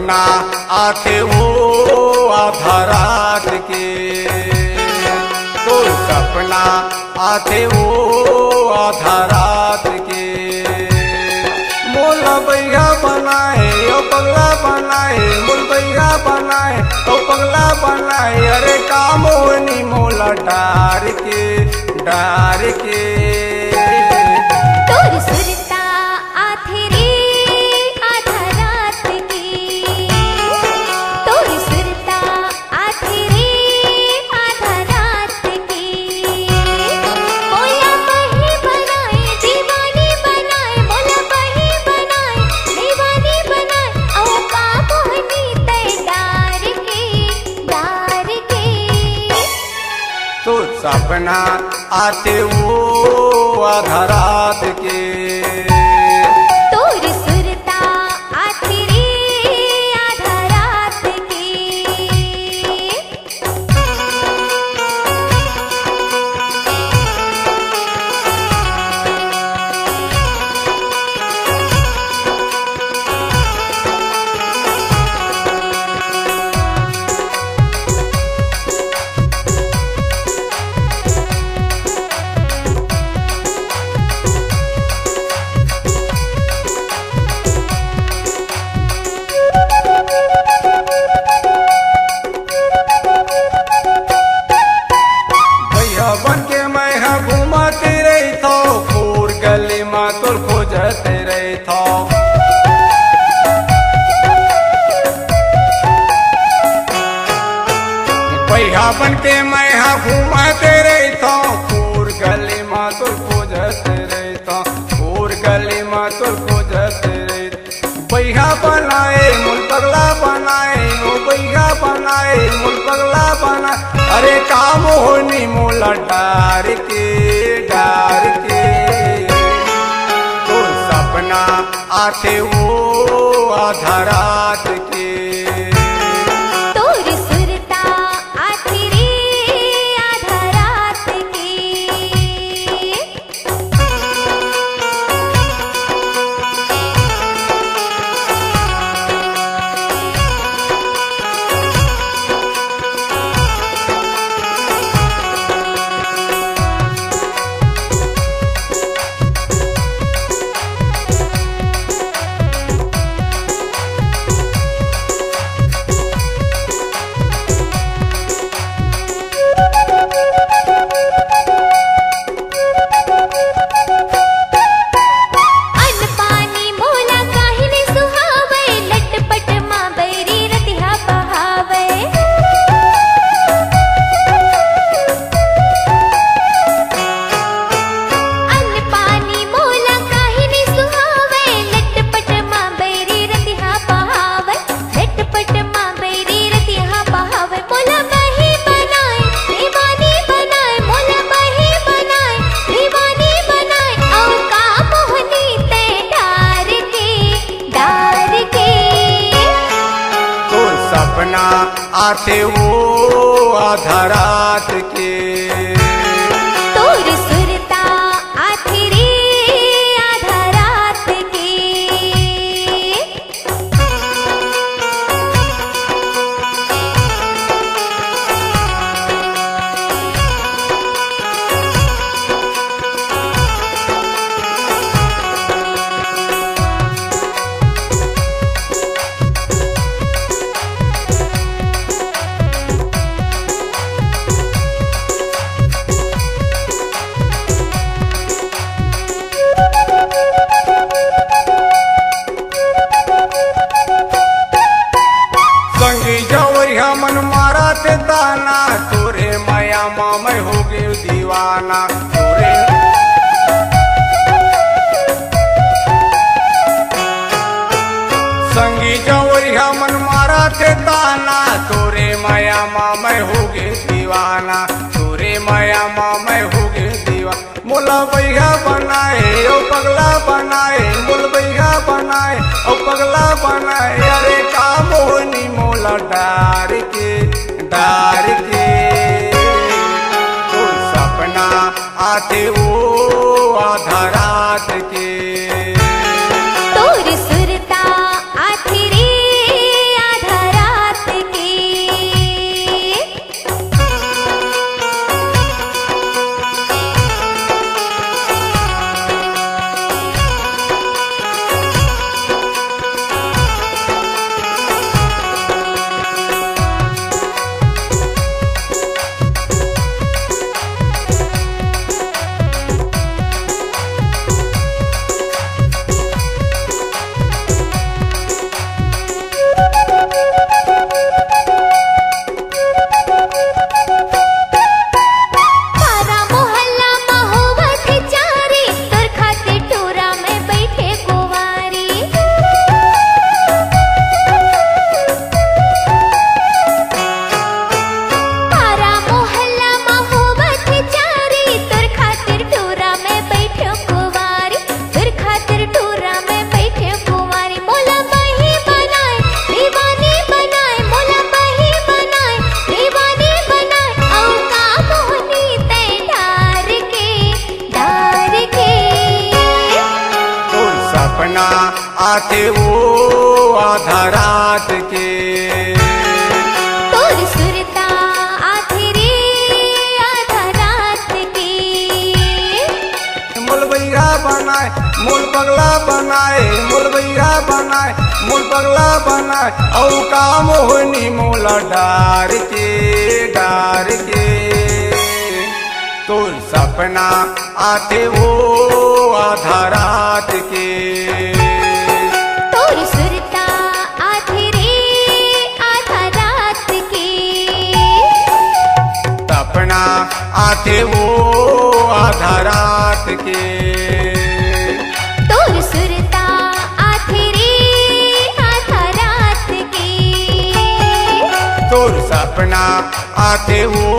सपना आथे वो आधा रात के, तो सपना आथे वो आधा रात के। मोला बैया बनाए ओ पगला बनाए, मोल बैया बनाए ओ पगला बनाए। अरे काम होनी मोला डार के डार के। तोर सुरता आथे रे आधा रात की, तोर सुरता आथे रे आधा रात की। मोला बही बनाए दीवानी बनाए, मोला बही बनाए दीवानी बनाए। औ का मोहनी तय डार के तो सपना आते वो आधा रात के। तोर सुरता आथे रे आधा रात की। बन के मैं हाँ घूमते रही था, पूर गली में तोर खोजते रही था। पैहा बन के मैं हाँ घूमते रही था, पूर गली में तोर खोजते रही था, पूर गली में तोर खोजते रही। पैहा बनाए मुल पगला बनाए, ओ पैहा बनाए मुल पगला बनाए। अरे काम होनी मोला डार के डार के। तो सपना आते वो आधा रात के। तोर सुरता आथे रे आधा रात की। अन्न पानी मोला काहे ने सुहावे, लटपट माँ बैरी रतिहा बहावे। अन्न पानी मोला काहे ने सुहावे, लटपट माँ बैरी रतिहा बहावे, लटपट माँ बैरी रतिहा बहावे। मोला बही बनाए दीवानी बनाए, मोला बही बनाए दीवानी बनाए। और का मोहनी तय डार के तो सपना आते वो आधा रात के। तोर सुरता आथे रे आधा रात की। संगी जवरिया मन मारा ते ताना, तोरे माया माँ मैं हो गई दीवाना। तोरे संगी जवरिया मन मारा ते ताना, तोरे माया माँ मैं हो गई दीवाना, तोरे माया माँ मैं हो गई दीवाना। मोला बैया बनाए ओ पगला बनाए, मोल बैया बनाए ओ पगला बनाए। अरे काम होनी मोला डार के डार के। तो सपना आते वो आधा रात के। तोर सुरता आथे रे आते वो आधा रात के तोर सुरता आथे रे आधा रात के मूल बैरा बनाए मूल पगला बनाए मूल बैरा बनाए मूल पगला बनाए औ का मोहनी मूल डार के तोर सपना आते वो आधा रात के तोर सुरता आथे रे आधा रात के सपना आते वो आधा रात के तोर सुरता आथे रे आधा रात के तोर सपना आते वो